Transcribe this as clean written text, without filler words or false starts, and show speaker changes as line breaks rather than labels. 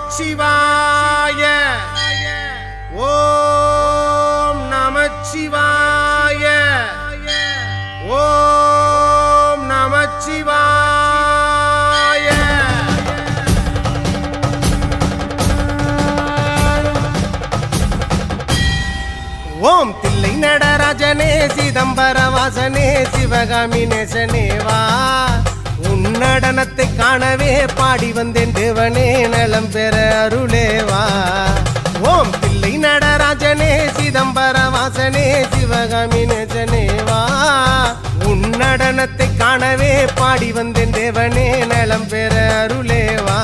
நமச்சிவாய ஓம் நமச்சிவாய ஓம் நமச்சிவாய ஓம் தில்லை நடராஜனே சிதம்பர வாசனே சிவகாமி நேசனேவா உன்னடனத்தை காணவே பாடி வந்தேன் தேவனே நலம் பெற அருளேவா ஓம் தில்லை நடராஜனே சிதம்பர வாசனே சிவகாமி நேசனேவா உன்னடனத்தை காணவே பாடி வந்தேன் தேவனே நலம் பெற அருளேவா